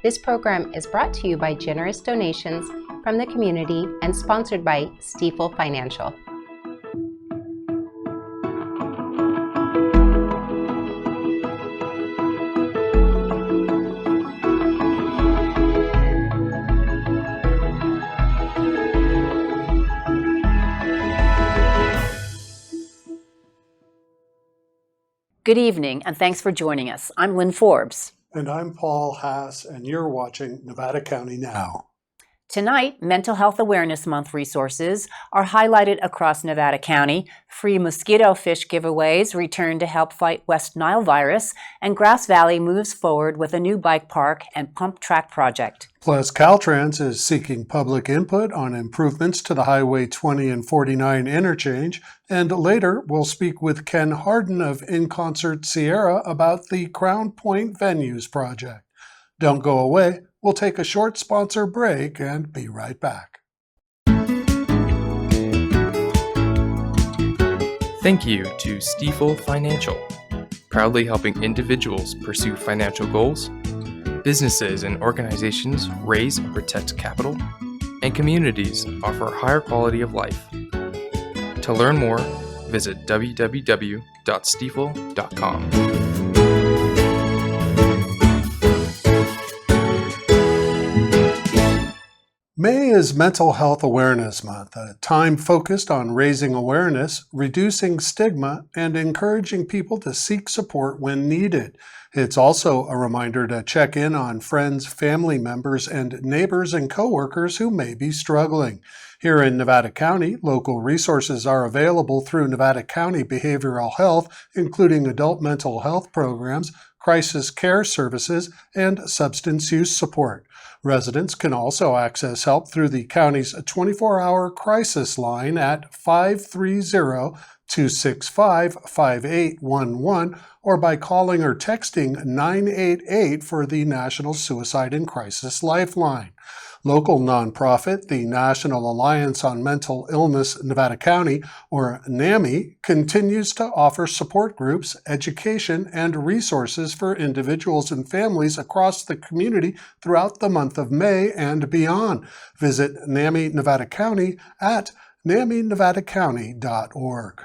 This program is brought to you by generous donations from the community and sponsored by Stifel Financial. Good evening, and thanks for joining us. I'm Lynn Forbes. And I'm Paul Haas, and you're watching Nevada County Now. Tonight, Mental Health Awareness Month resources are highlighted across Nevada County. Free mosquito fish giveaways return to help fight West Nile virus, and Grass Valley moves forward with a new bike park and pump track project. Plus, Caltrans is seeking public input on improvements to the Highway 20 and 49 interchange. And later, we'll speak with Ken Hardin of InConcert Sierra about the Crown Point Venues project. Don't go away. We'll take a short sponsor break and be right back. Thank you to Stifel Financial, proudly helping individuals pursue financial goals, businesses and organizations raise and protect capital, and communities offer a higher quality of life. To learn more, visit www.stifel.com. May is Mental Health Awareness Month, a time focused on raising awareness, reducing stigma, and encouraging people to seek support when needed. It's also a reminder to check in on friends, family members, and neighbors and coworkers who may be struggling. Here in Nevada County, local resources are available through Nevada County Behavioral Health, including adult mental health programs, crisis care services, and substance use support. Residents can also access help through the county's 24-hour crisis line at 530-265-5811 or by calling or texting 988 for the National Suicide and Crisis Lifeline. Local nonprofit, the National Alliance on Mental Illness Nevada County, or NAMI, continues to offer support groups, education, and resources for individuals and families across the community throughout the month of May and beyond. Visit NAMI Nevada County at naminevadacounty.org.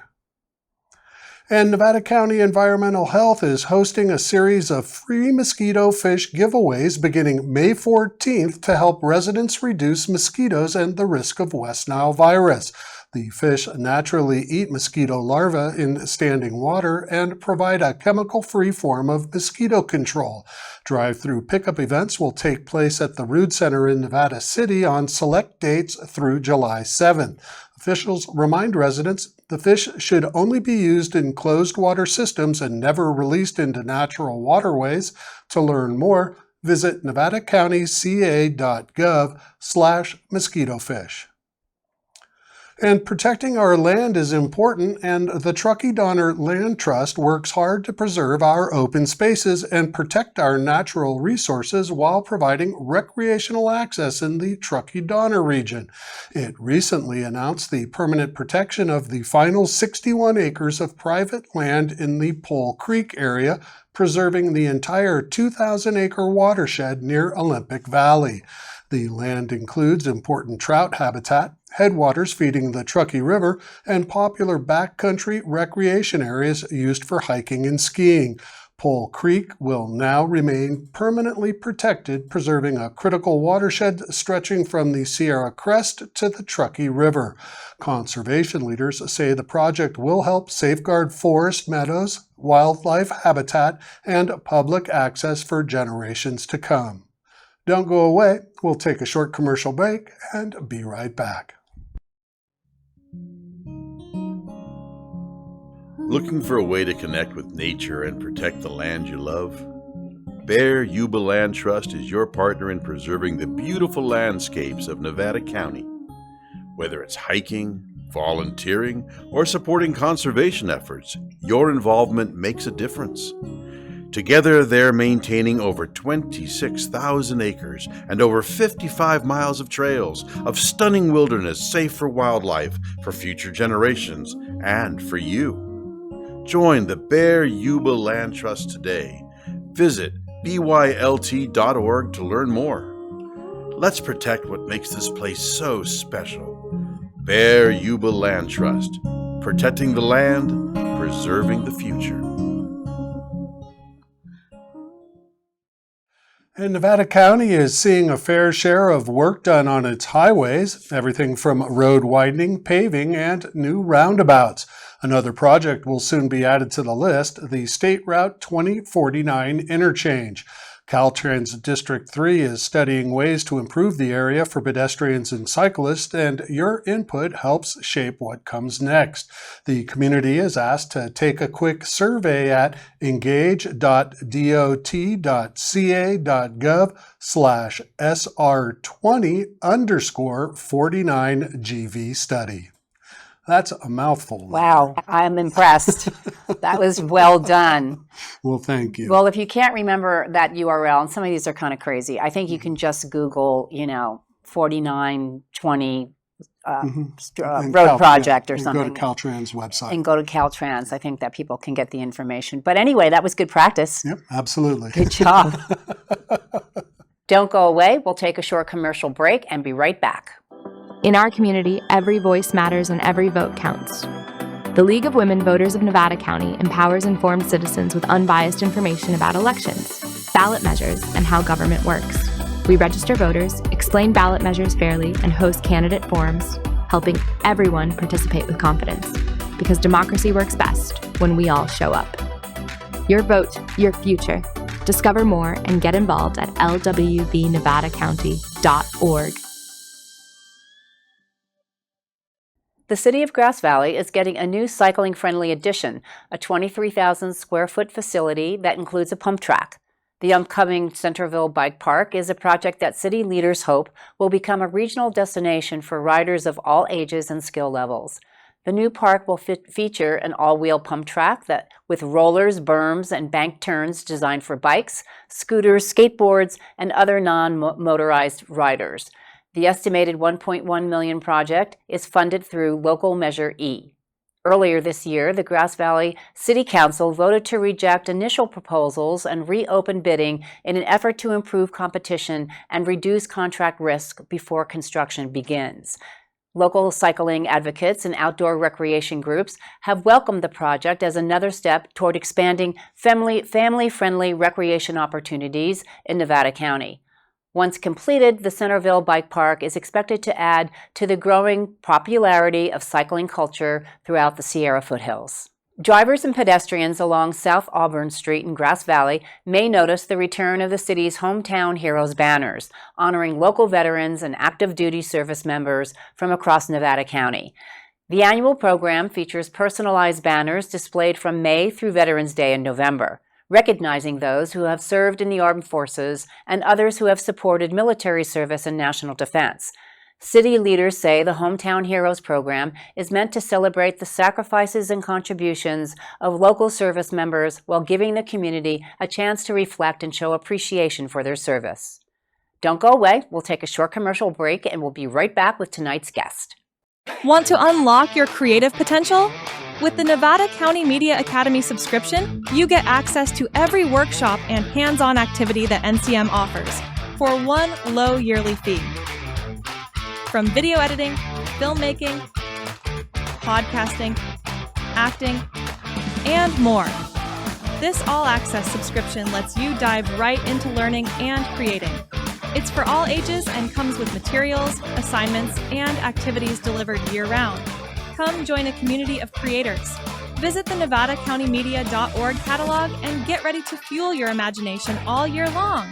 And Nevada County Environmental Health is hosting a series of free mosquito fish giveaways beginning May 14th to help residents reduce mosquitoes and the risk of West Nile virus. The fish naturally eat mosquito larvae in standing water and provide a chemical-free form of mosquito control. Drive-through pickup events will take place at the Rood Center in Nevada City on select dates through July 7th. Officials remind residents the fish should only be used in closed water systems and never released into natural waterways. To learn more, visit nevadacountyca.gov/mosquitofish. And protecting our land is important, and the Truckee Donner Land Trust works hard to preserve our open spaces and protect our natural resources while providing recreational access in the Truckee Donner region. It recently announced the permanent protection of the final 61 acres of private land in the Pole Creek area, preserving the entire 2,000-acre watershed near Olympic Valley. The land includes important trout habitat, headwaters feeding the Truckee River, and popular backcountry recreation areas used for hiking and skiing. Pole Creek will now remain permanently protected, preserving a critical watershed stretching from the Sierra Crest to the Truckee River. Conservation leaders say the project will help safeguard forest meadows, wildlife habitat, and public access for generations to come. Don't go away. We'll take a short commercial break and be right back. Looking for a way to connect with nature and protect the land you love? Bear Yuba Land Trust is your partner in preserving the beautiful landscapes of Nevada County. Whether it's hiking, volunteering, or supporting conservation efforts, your involvement makes a difference. Together, they're maintaining over 26,000 acres and over 55 miles of trails of stunning wilderness safe for wildlife, for future generations, and for you. Join the Bear Yuba Land Trust today. Visit bylt.org to learn more. Let's protect what makes this place so special. Bear Yuba Land Trust, protecting the land, preserving the future. And Nevada County is seeing a fair share of work done on its highways, everything from road widening, paving, and new roundabouts. Another project will soon be added to the list, the State Route 2049 interchange. Caltrans District 3 is studying ways to improve the area for pedestrians and cyclists, and your input helps shape what comes next. The community is asked to take a quick survey at engage.dot.gov/SR20_49GV study. That's a mouthful. Wow, I'm impressed. That was well done. Well, thank you. Well, if you can't remember that URL, and some of these are kind of crazy, I think you can just Google, 4920 road project or something. Go to Caltrans website. And go to Caltrans. I think that people can get the information. But anyway, that was good practice. Yep, absolutely. Good job. Don't go away. We'll take a short commercial break and be right back. In our community, every voice matters and every vote counts. The League of Women Voters of Nevada County empowers informed citizens with unbiased information about elections, ballot measures, and how government works. We register voters, explain ballot measures fairly, and host candidate forums, helping everyone participate with confidence. Because democracy works best when we all show up. Your vote, your future. Discover more and get involved at lwvnevadacounty.org. The city of Grass Valley is getting a new cycling-friendly addition, a 23,000 square foot facility that includes a pump track. The upcoming Centerville Bike Park is a project that city leaders hope will become a regional destination for riders of all ages and skill levels. The new park will feature an all-wheel pump track with rollers, berms, and bank turns designed for bikes, scooters, skateboards, and other non-motorized riders. The estimated $1.1 million project is funded through Local Measure E. Earlier this year, the Grass Valley City Council voted to reject initial proposals and reopen bidding in an effort to improve competition and reduce contract risk before construction begins. Local cycling advocates and outdoor recreation groups have welcomed the project as another step toward expanding family-friendly recreation opportunities in Nevada County. Once completed, the Centerville Bike Park is expected to add to the growing popularity of cycling culture throughout the Sierra foothills. Drivers and pedestrians along South Auburn Street in Grass Valley may notice the return of the city's Hometown Heroes banners, honoring local veterans and active duty service members from across Nevada County. The annual program features personalized banners displayed from May through Veterans Day in November, recognizing those who have served in the armed forces and others who have supported military service and national defense. City leaders say the Hometown Heroes program is meant to celebrate the sacrifices and contributions of local service members while giving the community a chance to reflect and show appreciation for their service. Don't go away. We'll take a short commercial break and we'll be right back with tonight's guest. Want to unlock your creative potential? With the Nevada County Media Academy subscription, you get access to every workshop and hands-on activity that NCM offers for one low yearly fee. From video editing, filmmaking, podcasting, acting, and more. This all-access subscription lets you dive right into learning and creating. It's for all ages and comes with materials, assignments, and activities delivered year-round. Come join a community of creators. Visit the NevadaCountyMedia.org catalog and get ready to fuel your imagination all year long.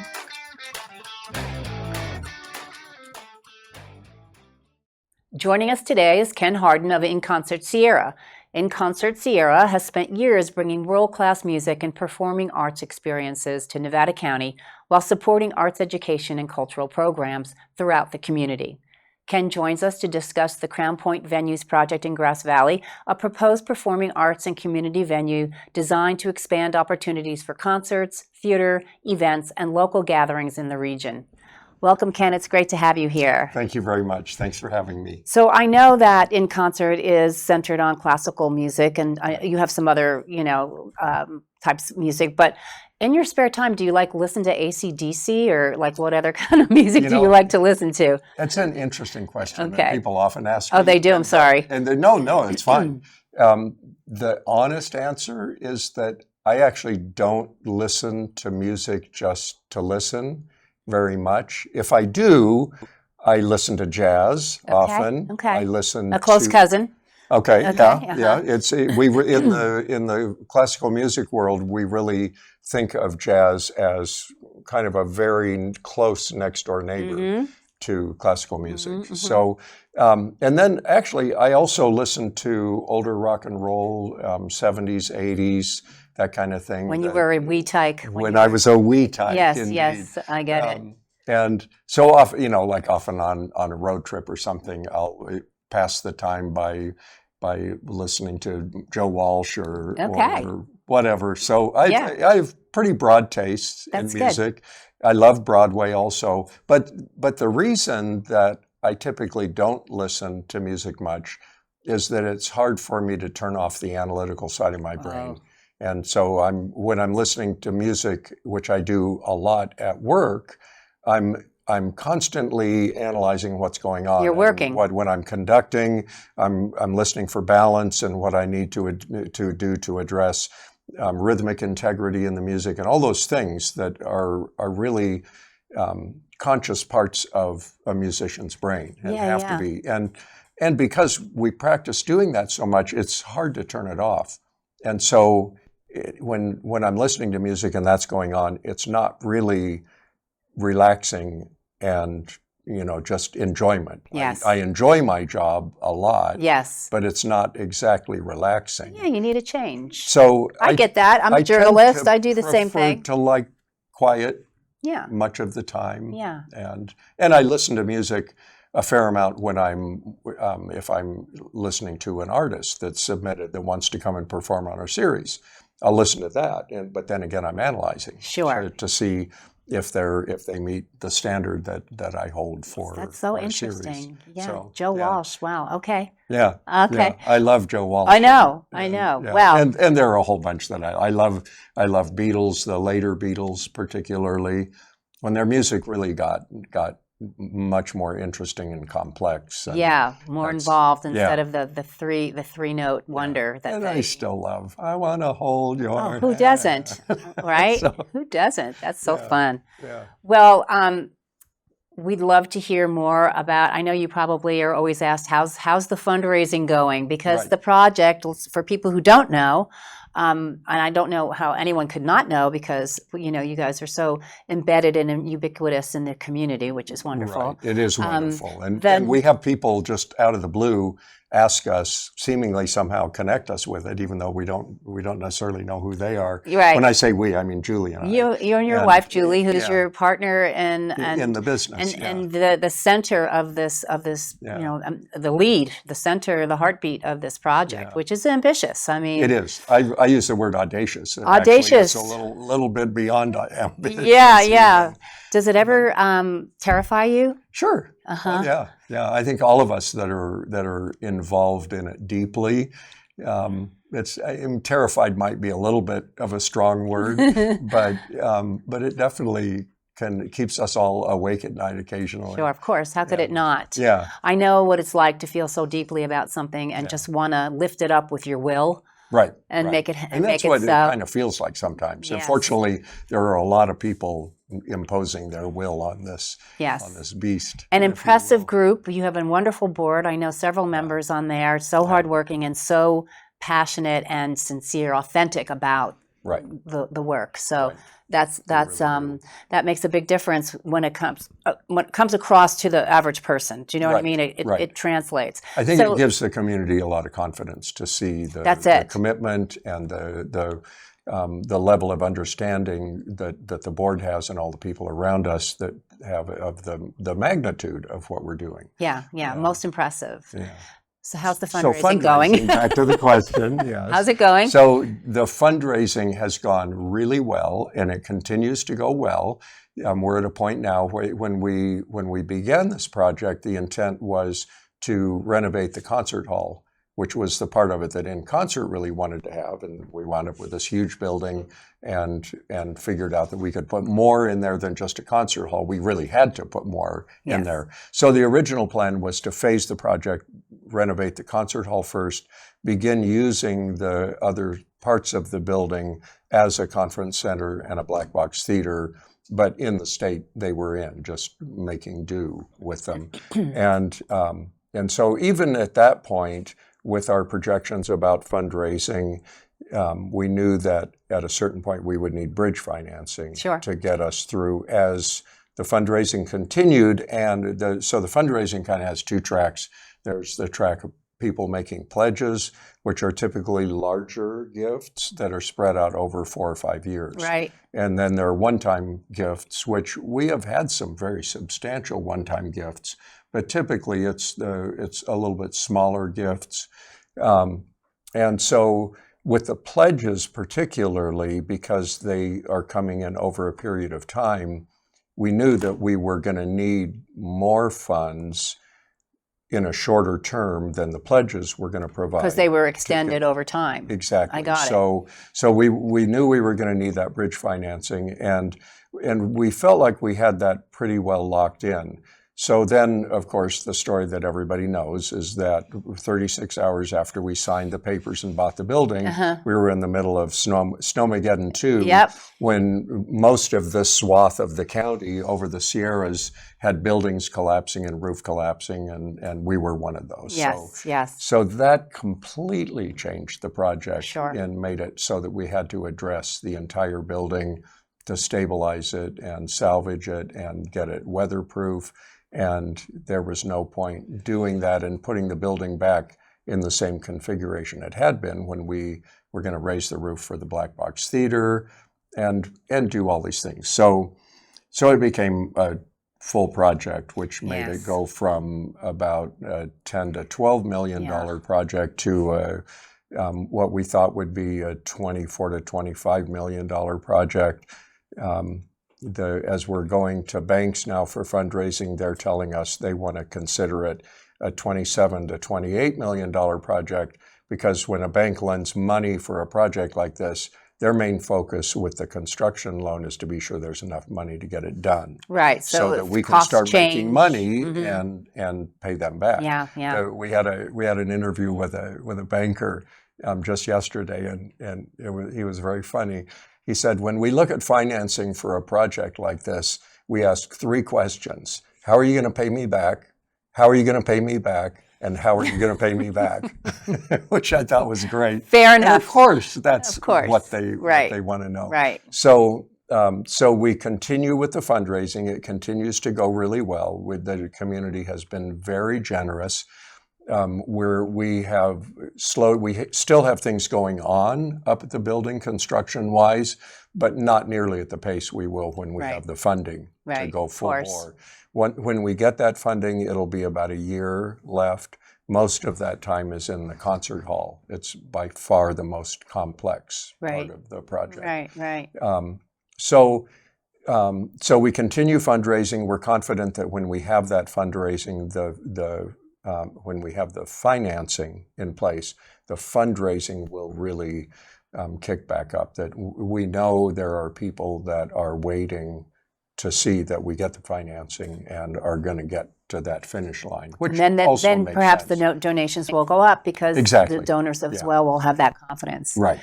Joining us today is Ken Hardin of InConcert Sierra. InConcert Sierra has spent years bringing world-class music and performing arts experiences to Nevada County while supporting arts education and cultural programs throughout the community. Ken joins us to discuss the Crown Point Venues project in Grass Valley, a proposed performing arts and community venue designed to expand opportunities for concerts, theater, events, and local gatherings in the region. Welcome, Ken. It's great to have you here. Thank you very much. Thanks for having me. So I know that InConcert is centered on classical music, and you have some other, types of music. But in your spare time, do you listen to AC/DC, or what other kind of music do you like to listen to? That's an interesting question. Okay. That people often ask. Oh, they do. I'm sorry. And no, it's fine. The honest answer is that I actually don't listen to music just to listen very much. If I do, I listen to jazz often. Okay. I listen A close cousin. Okay. Okay, Yeah. It's we were in the classical music world. We really think of jazz as kind of a very close next door neighbor to classical music. So, and then actually, I also listen to older rock and roll, 70s, 80s, that kind of thing. When you were a wee tyke. When I was a wee tyke. Yes, indeed. yes, I get it. And so often, often on a road trip or something, I'll pass the time by listening to Joe Walsh or whatever. So I have pretty broad tastes in music. Good. I love Broadway also. But the reason that I typically don't listen to music much is that it's hard for me to turn off the analytical side of my brain. And so when I'm listening to music, which I do a lot at work, I'm constantly analyzing what's going on. You're working. When I'm conducting, I'm listening for balance and what I need to do to address rhythmic integrity in the music, and all those things that are really conscious parts of a musician's brain and have to be. And because we practice doing that so much, it's hard to turn it off. And so when I'm listening to music and that's going on, it's not really relaxing and just enjoyment. Yes. I enjoy my job a lot. Yes. But it's not exactly relaxing. Yeah, you need a change. So I get that. I'm a journalist. I do the same thing. To like quiet. Yeah. Much of the time. Yeah. And I listen to music a fair amount when if I'm listening to an artist that's submitted that wants to come and perform on our series. I'll listen to that, but then again, I'm analyzing to see if they meet the standard that I hold for. That's so interesting. Series. Yeah, so, Joe Walsh. Wow. Okay. Yeah. Okay. Yeah. I love Joe Walsh. I know. Yeah. Wow. And there are a whole bunch that I love. I love Beatles, the later Beatles particularly, when their music really got much more interesting and complex. And more involved instead of the three note wonder that I still love. I want to hold your hand. Who doesn't? Right? Who doesn't? That's so fun. Yeah. Well, we'd love to hear more about. I know you probably are always asked how's the fundraising going, because the project, for people who don't know. And I don't know how anyone could not know, because you guys are so embedded and ubiquitous in the community, which is wonderful. Right. It is wonderful, and we have people just out of the blue ask us, seemingly somehow connect us with it, even though we don't necessarily know who they are. Right. When I say we, I mean Julie and I. You and your wife Julie, who's your partner in the business, and the center of this the lead, the center, the heartbeat of this project, which is ambitious. I mean, it is. I use the word audacious. Audacious. It's a little bit beyond ambitious. Yeah. Does it ever terrify you? Sure. Yeah. I think all of us that are involved in it deeply. Terrified might be a little bit of a strong word, but it definitely keeps us all awake at night occasionally. Sure, of course. How could it not? Yeah. I know what it's like to feel so deeply about something and just want to lift it up with your will. Right. And make it and that's what it kind of feels like sometimes. Yes. Unfortunately, there are a lot of people imposing their will on this beast. An impressive group. You have a wonderful board. I know several members on there, so hardworking and so passionate and sincere, authentic about the work. So that's that makes a big difference when it comes across to the average person. Do you know what I mean? It translates. I think it gives the community a lot of confidence to see the commitment and the level of understanding that the board has and all the people around us that have of the magnitude of what we're doing. Yeah, most impressive. Yeah. So how's the So fundraising going? back to the question, yes. How's it going? So the fundraising has gone really well, and it continues to go well. We're at a point now where when we began this project, the intent was to renovate the concert hall, which was the part of it that InConcert really wanted to have. And we wound up with this huge building and figured out that we could put more in there than just a concert hall. We really had to put more in there. So the original plan was to phase the project, renovate the concert hall first, begin using the other parts of the building as a conference center and a black box theater, but in the state they were in, just making do with them. And so even at that point, with our projections about fundraising, we knew that at a certain point we would need bridge financing to get us through as the fundraising continued. And so the fundraising kind of has two tracks. There's the track of people making pledges, which are typically larger gifts that are spread out over 4 or 5 years. Right. And then there are one-time gifts, which we have had some very substantial one-time gifts, but typically it's a little bit smaller gifts. And so with the pledges particularly, because they are coming in over a period of time, we knew that we were going to need more funds in a shorter term than the pledges were going to provide. Because they were extended over time. Exactly. I got it. So we knew we were going to need that bridge financing, and we felt like we had that pretty well locked in. So then, of course, the story that everybody knows is that 36 hours after we signed the papers and bought the building, we were in the middle of Snowmageddon 2, when most of the swath of the county over the Sierras had buildings collapsing and roof collapsing, and we were one of those. So that completely changed the project and made it so that we had to address the entire building to stabilize it and salvage it and get it weatherproof. And there was no point doing that and putting the building back in the same configuration it had been when we were going to raise the roof for the black box theater and do all these things. So it became a full project, which made it go from about a $10 to $12 million project to what we thought would be a $24 to $25 million project. As we're going to banks now for fundraising, they're telling us they want to consider it a $27 to $28 million project, because when a bank lends money for a project like this, their main focus with the construction loan is to be sure there's enough money to get it done. Right. So that we can start making money and pay them back. We had an interview with a banker just yesterday, and he was very funny. He said, when we look at financing for a project like this, we ask 3 questions. How are you going to pay me back? How are you going to pay me back? And how are you going to pay me back? Which I thought was great. Fair enough. And of course, that's what they want to know. Right. So we continue with the fundraising. It continues to go really well. The community has been very generous. We still have things going on up at the building construction-wise, but not nearly at the pace we will when we have the funding to go full bore. When we get that funding, it'll be about a year left. Most of that time is in the concert hall. It's by far the most complex part of the project. So we continue fundraising. We're confident that when we have that fundraising, when we have the financing in place, the fundraising will really kick back up. That we know there are people that are waiting to see that we get the financing and are going to get to that finish line, which then makes perhaps sense. the donations will go up because the donors as well will have that confidence. Right.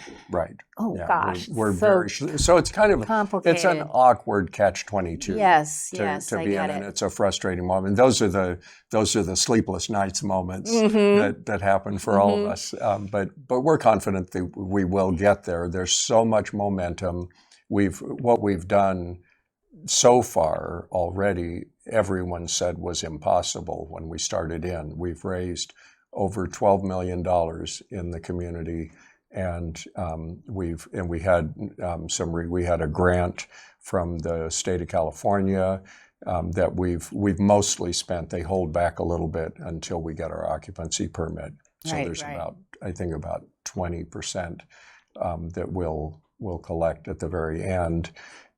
Oh gosh, we're very so it's kind of complicated. It's an awkward catch-22. Yes, to be in, and it's a frustrating moment. Those are the sleepless nights moments that happen for all of us. But we're confident that we will get there. There's so much momentum. What we've done so far already, everyone said was impossible when we started in. We've raised over $12 million in the community, and we had a grant from the state of California. that we've mostly spent. They hold back a little bit until we get our occupancy permit. So there's about 20% that we'll collect at the very end.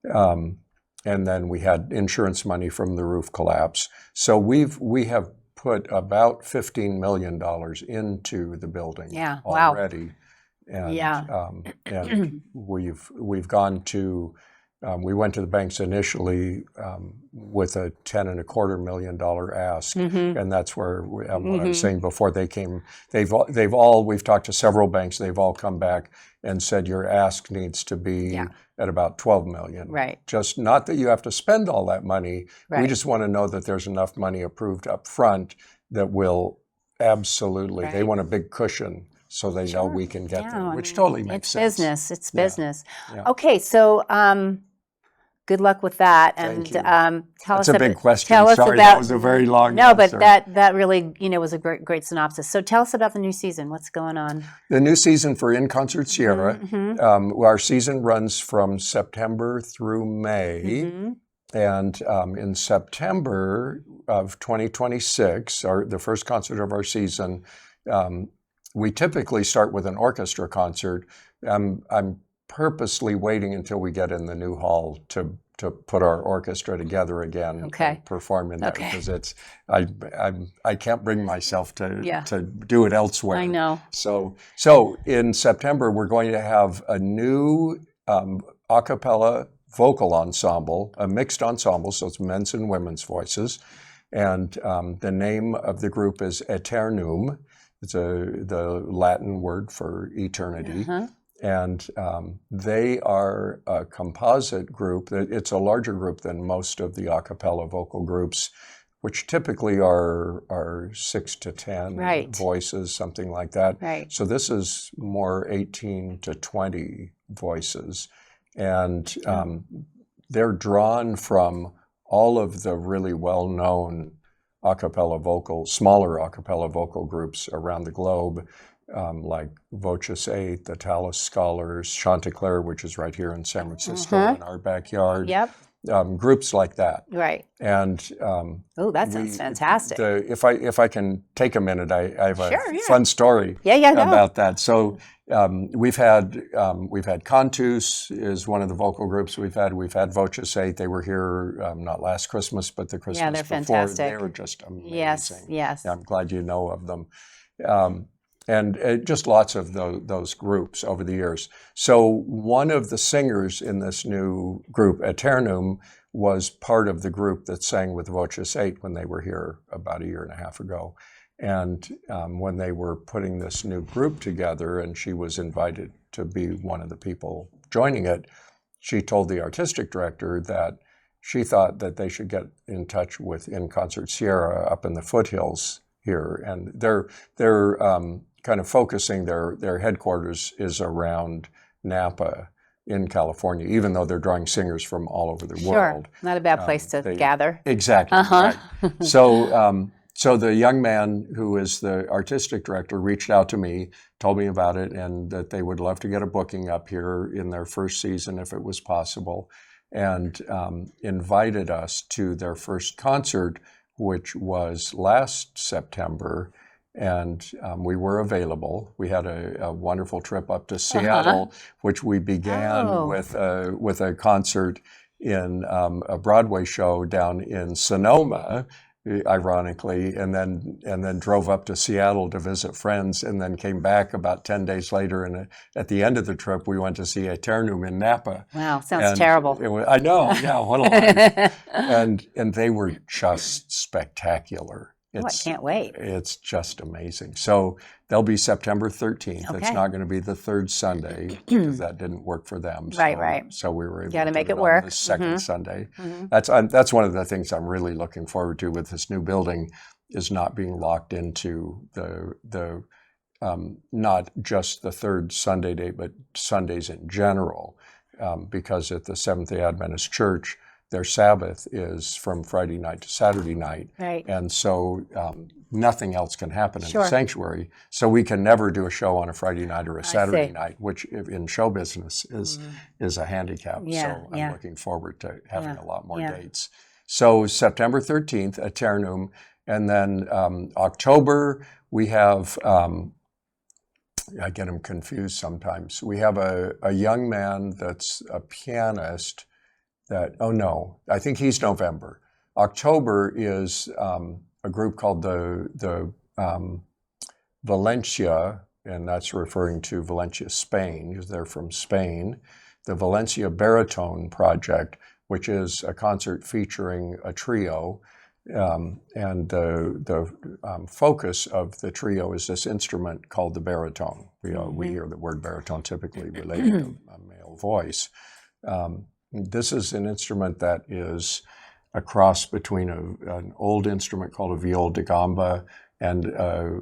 And then we had insurance money from the roof collapse. So we have put about $15 million into the building already. And, and we've gone to, we went to the banks initially with a $10.25 million ask, and that's where what I was saying before they came. We've talked to several banks. They've all come back and said your ask needs to be at about $12 million. Right. Just not that you have to spend all that money. We just want to know that there's enough money approved up front that will absolutely. They want a big cushion. So they know we can get there, which totally makes sense. It's business. Okay, so good luck with that, and tell us. That's a big question. Sorry, that was a very long. No, answer. but that really was a great synopsis. So tell us about the new season. What's going on? The new season for InConcert Sierra. Our season runs from September through May. And in September of 2026, the first concert of our season, we typically start with an orchestra concert. I'm purposely waiting until we get in the new hall to put our orchestra together again and perform in there because I can't bring myself to do it elsewhere. I know. So in September we're going to have a new a cappella vocal ensemble, a mixed ensemble, so it's men's and women's voices, and the name of the group is Aeternum. It's the Latin word for eternity. And they are a composite group. It's a larger group than most of the a cappella vocal groups, which typically are 6 to 10 voices, something like that. So this is more 18 to 20 voices. And they're drawn from all of the really well-known smaller a cappella vocal groups around the globe, like Voces 8, the Tallis Scholars, Chanticleer, which is right here in San Francisco in our backyard. Groups like that. And that sounds fantastic. If I can take a minute, I have a fun story about that. So we've had Cantus is one of the vocal groups we've had. We've had Voces 8. They were here not last Christmas, but the Christmas they're before. Fantastic. They were just amazing. Yes. I'm glad you know of them. And just lots of those groups over the years. So one of the singers in this new group, Aeternum, was part of the group that sang with Voces 8 when they were here about a year and a half ago. And when they were putting this new group together and she was invited to be one of the people joining it, she told the artistic director that she thought that they should get in touch with InConcert Sierra up in the foothills here. And they're kind of focusing their headquarters is around Napa in California, even though they're drawing singers from all over the world. Not a bad place to gather. Exactly. Right. So the young man who is the artistic director reached out to me, told me about it, and that they would love to get a booking up here in their first season if it was possible, and invited us to their first concert, which was last September. And we were available. We had a wonderful trip up to Seattle, which we began with a concert in a Broadway show down in Sonoma, ironically, and then drove up to Seattle to visit friends, and then came back about 10 days later. And at the end of the trip, we went to see Aeternum in Napa. Wow, sounds terrible. I know, yeah, what a life. And they were just spectacular. I can't wait. It's just amazing. So they'll be September 13th. It's not going to be the third Sunday because that didn't work for them. So, Right. So we were able to make do it work. On the second Sunday. That's one of the things I'm really looking forward to with this new building, is not being locked into the not just the third Sunday day, but Sundays in general, because at the Seventh-day Adventist Church, their Sabbath is from Friday night to Saturday night. And so nothing else can happen in the sanctuary. So we can never do a show on a Friday night or a Saturday night, which in show business is a handicap. So I'm looking forward to having a lot more dates. So September 13th at Ternum, and then October we have, I get them confused sometimes. We have a young man that's a pianist that, oh no, I think he's November. October is a group called the Valencia, and that's referring to Valencia, Spain, because they're from Spain. The Valencia Baritone Project, which is a concert featuring a trio. And the focus of the trio is this instrument called the baritone. We hear the word baritone typically related to a male voice. This is an instrument that is a cross between an old instrument called a viol de gamba and a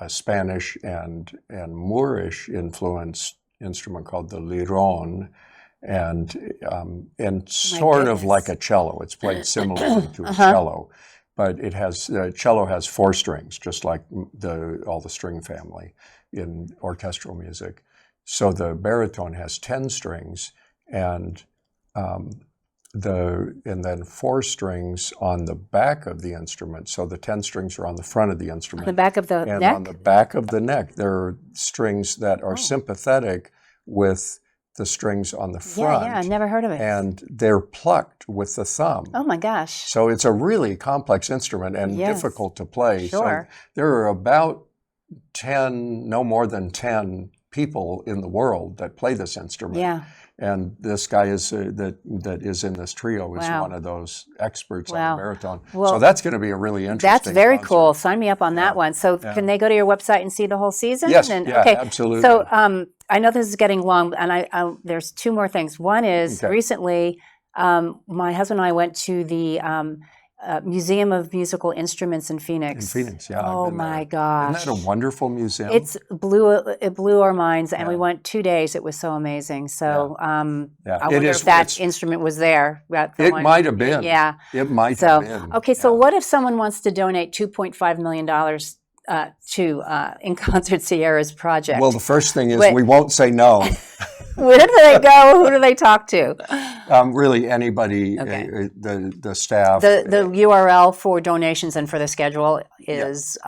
Spanish and Moorish influenced instrument called the liron, and sort of like a cello. It's played similarly to a cello, but it has cello has 4 strings, just like all the string family in orchestral music. So the baritone has 10 strings, and then 4 strings on the back of the instrument. So the 10 strings are on the front of the instrument. On the back of the and neck? On the back of the neck, there are strings that are sympathetic with the strings on the front. Yeah, I never heard of it. And they're plucked with the thumb. Oh my gosh. So it's a really complex instrument and difficult to play. Sure. So there are about 10, no more than 10 people in the world that play this instrument. Yeah. And this guy is that is in this trio is one of those experts on the baritone. Well, so that's going to be a really interesting That's very concert. cool. Sign me up on that one. So can they go to your website and see the whole season? Yes, Okay. absolutely. So I know this is getting long, and I there's 2 more things. One is recently my husband and I went to the Museum of Musical Instruments in Phoenix. In Phoenix, yeah. Oh my gosh. Isn't that a wonderful museum? It blew our minds, and we went 2 days. It was so amazing. So I wonder if that instrument was there. It might have been. Yeah. It might have been. Okay, so what if someone wants to donate $2.5 million to InConcert Sierra's project? Well, the first thing is we won't say no. Where do they go? Who do they talk to? Really, anybody, the staff. The URL for donations and for the schedule is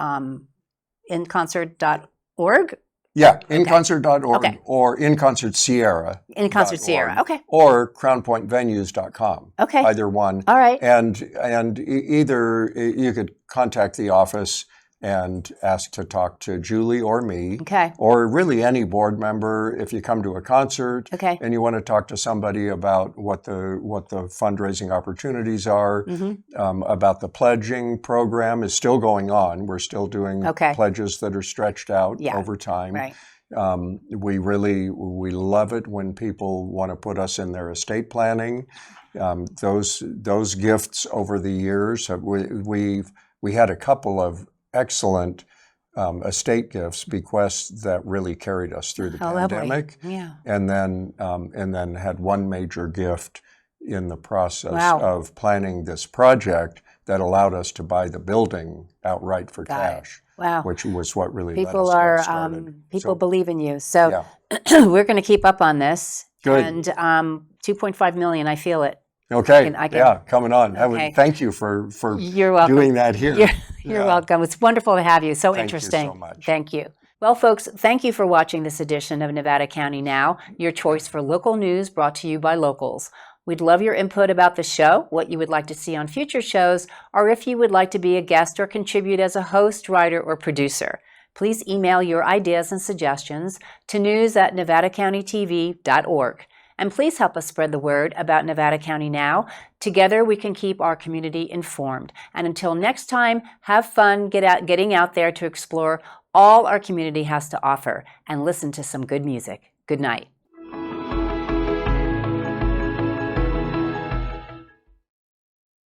InConcert.org? Yeah, InConcert.org or InConcert Sierra. InConcert Sierra, okay. Or CrownPointVenues.com. Okay. Either one. All right. And either you could contact the office and ask to talk to Julie or me, or really any board member. If you come to a concert and you want to talk to somebody about what the fundraising opportunities are, about the pledging program is still going on. We're still doing pledges that are stretched out over time. Right. We love it when people want to put us in their estate planning. Those gifts over the years, we had a couple of excellent estate gifts, bequests that really carried us through the pandemic. Yeah. And then had one major gift in the process of planning this project that allowed us to buy the building outright for cash. Wow. Which was what really people let us get started. People believe in you. So we're going to keep up on this. Good. And 2.5 million, I feel it. Okay. Coming on. Thank you for You're welcome. doing that here. You're welcome. It's wonderful to have you. So interesting. Thank you so much. Thank you. Well, folks, thank you for watching this edition of Nevada County Now, your choice for local news brought to you by locals. We'd love your input about the show, what you would like to see on future shows, or if you would like to be a guest or contribute as a host, writer, or producer. Please email your ideas and suggestions to news@nevadacountytv.org. And please help us spread the word about Nevada County Now. Together, we can keep our community informed. And until next time, have fun getting out there to explore all our community has to offer and listen to some good music. Good night.